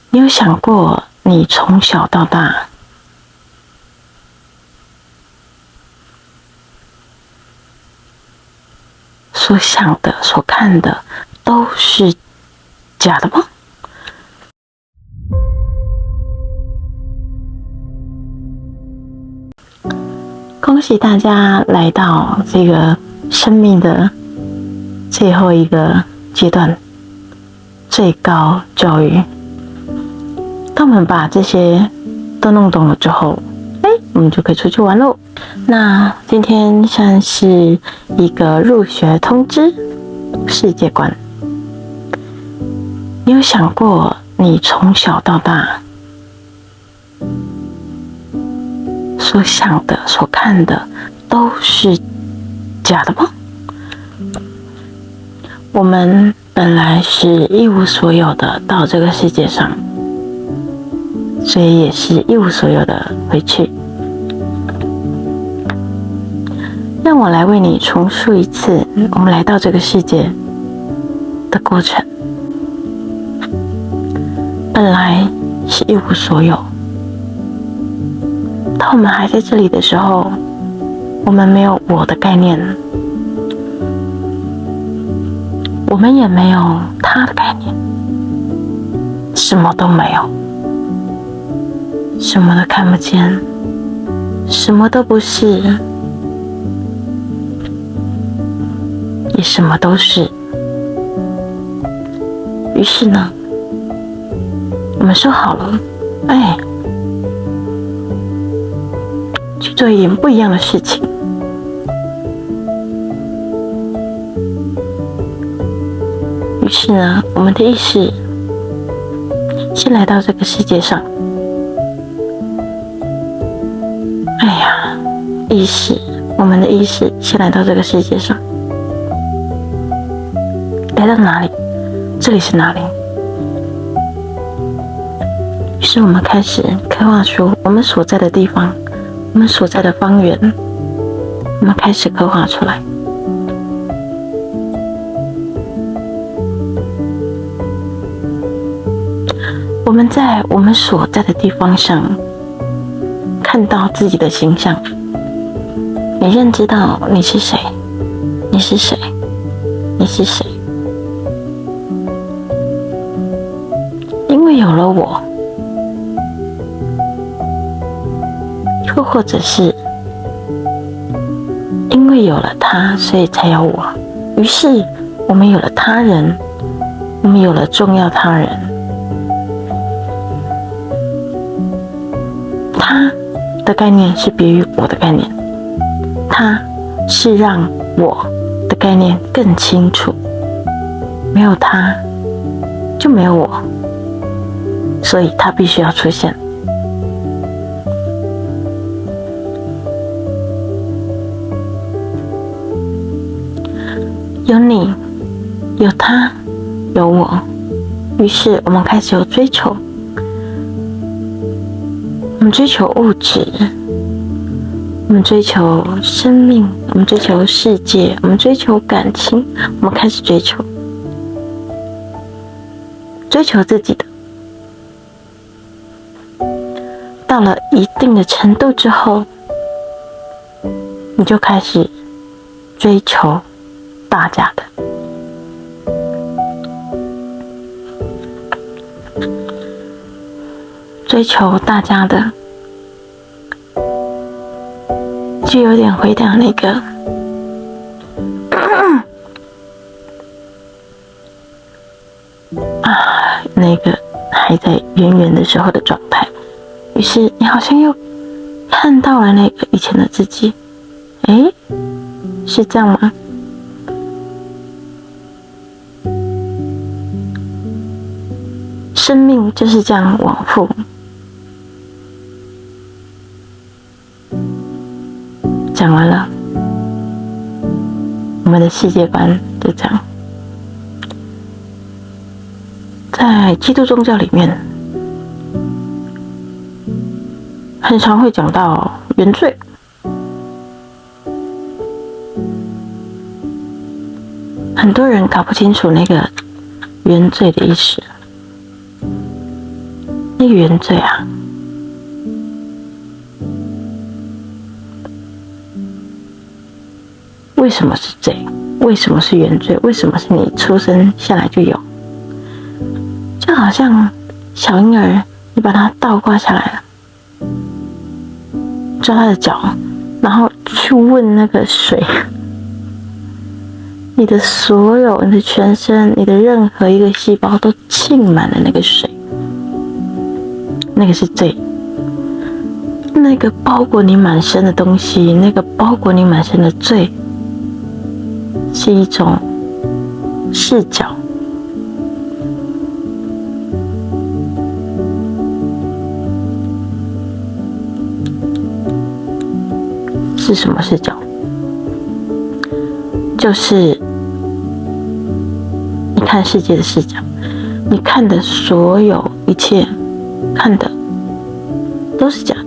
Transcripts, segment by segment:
你有想过，你从小到大所想的、所看的都是假的吗？恭喜大家来到这个生命的最后一个阶段，最高教育。当我们把这些都弄懂了之后，我们就可以出去玩喽。那今天算是一个入学通知世界观。你有想过，你从小到大所想的、所看的都是假的吗？我们本来是一无所有的到这个世界上，所以也是一无所有的回去。让我来为你重述一次我们来到这个世界的过程。本来是一无所有，当我们还在这里的时候，我们没有我的概念，我们也没有他的概念，什么都没有，什么都看不见，什么都不是，也什么都是。于是呢，我们说好了，去做一点不一样的事情。于是呢，我们的意识先来到这个世界上。我们的意识先来到这个世界上。来到哪里？这里是哪里？于是我们开始刻画出我们所在的地方，我们所在的方圆，我们开始刻画出来。我们在我们所在的地方上看到自己的形象，你认知到你是谁，你是谁，你是谁。因为有了我，又或者是因为有了他，所以才有我。于是我们有了他人，我们有了重要他人。他的概念是别于我的概念，他是让我的概念更清楚。没有他，就没有我，所以他必须要出现。有你，有他，有我，于是我们开始有追求。我们追求物质，我们追求生命，我们追求世界，我们追求感情，我们开始追求自己的。到了一定的程度之后，你就开始追求大家的。追求大家的，就有点回到那个那个还在圆圆的时候的状态。于是你好像又看到了那个以前的自己。是这样吗？生命就是这样往复。讲完了，我们的世界观就这样。在基督宗教里面，很常会讲到原罪。很多人搞不清楚那个原罪的意思。那个原罪啊，为什么是罪？为什么是原罪？为什么是你出生下来就有？就好像小婴儿，你把它倒挂下来了，抓他的脚，然后去问那个水，你的所有，你的全身，你的任何一个细胞都浸满了那个水，那个是罪。那个包裹你满身的东西，那个包裹你满身的罪，是一种视角。是什么视角？就是你看世界的视角，你看的所有一切，看的都是假的，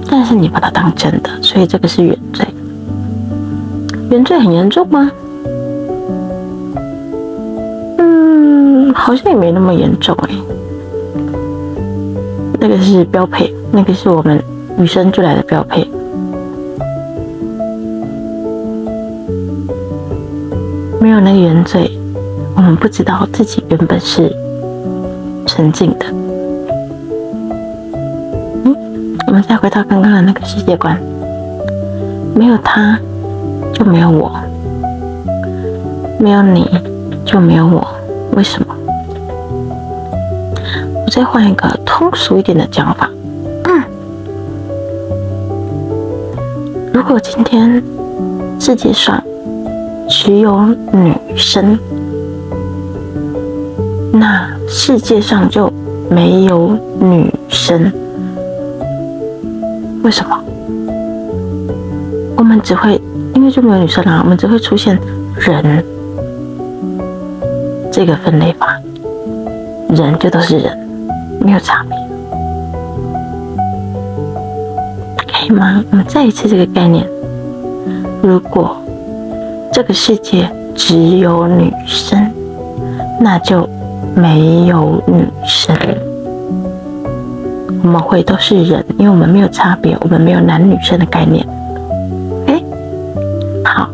但是你把它当真的，所以这个是原罪。原罪很严重吗？好像也没那么严重那个是标配，那个是我们与生俱来的标配。没有那个原罪，我们不知道自己原本是纯净的。我们再回到刚刚的那个世界观，没有他就没有我，没有你就没有我，为什么？我再换一个通俗一点的讲法。如果今天世界上只有女生，那世界上就没有女生。为什么？我们只会，因为就没有女生了，我们只会出现人这个分类法，人就都是人，没有差别，可以吗？我们再一次这个概念，如果这个世界只有女生，那就没有女生。我们会都是人，因为我们没有差别，我们没有男女生的概念。好，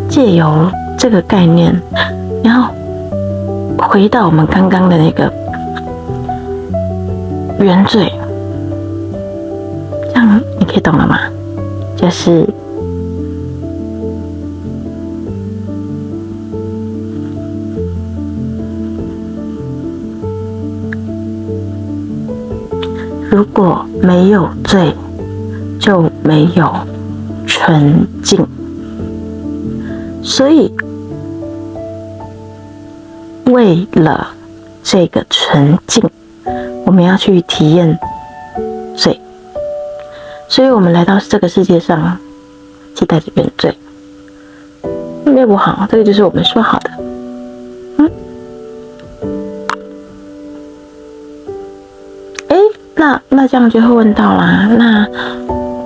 借由这个概念，然后回到我们刚刚的那个原罪，这样你可以懂了吗？就是如果没有罪，就没有纯净。所以，为了这个纯净，我们要去体验罪。所以我们来到这个世界上，是带着原罪。没有不好，这个就是我们说好的。那这样就会问到啦，那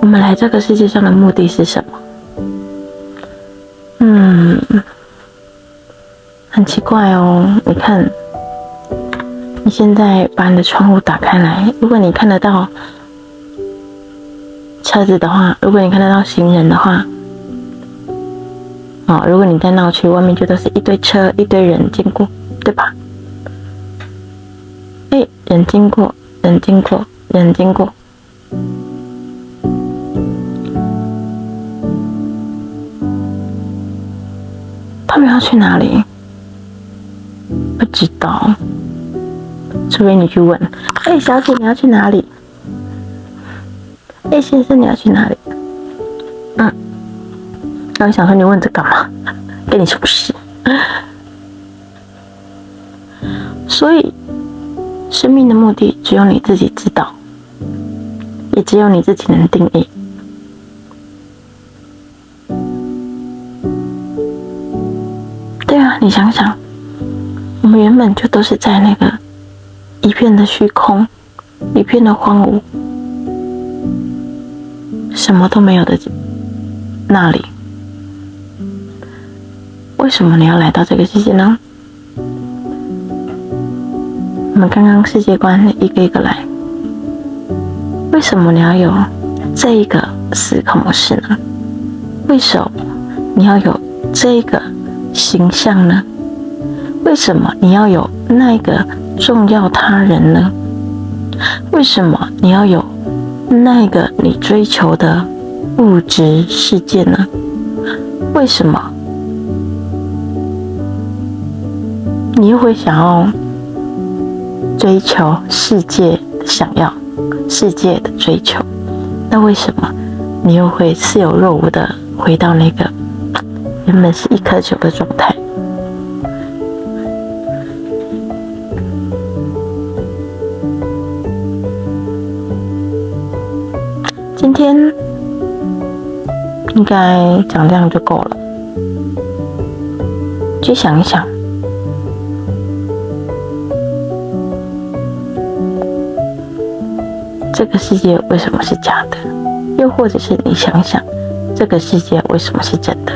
我们来这个世界上的目的是什么？很奇怪哦。你看，你现在把你的窗户打开来，如果你看得到车子的话，如果你看得到行人的话，如果你在闹区，外面就都是一堆车、一堆人经过，对吧？人经过，人经过。人经过，他们要去哪里？不知道，除非你去问。小姐，你要去哪里？先生，你要去哪里？然后想说你问这干嘛？跟你什么事？所以，生命的目的只有你自己知道。也只有你自己能定义。对啊，你想想，我们原本就都是在那个一片的虚空，一片的荒芜，什么都没有的那里，为什么你要来到这个世界呢？我们刚刚世界观一个一个来，为什么你要有这一个思考模式呢？为什么你要有这个形象呢？为什么你要有那个重要他人呢？为什么你要有那个你追求的物质世界呢？为什么你又会想要追求世界的想要，世界的追求？那为什么你又会似有若无的回到那个原本是一颗球的状态？今天应该讲这样就够了。去想一想，这个世界为什么是假的？又或者是你想想，这个世界为什么是真的？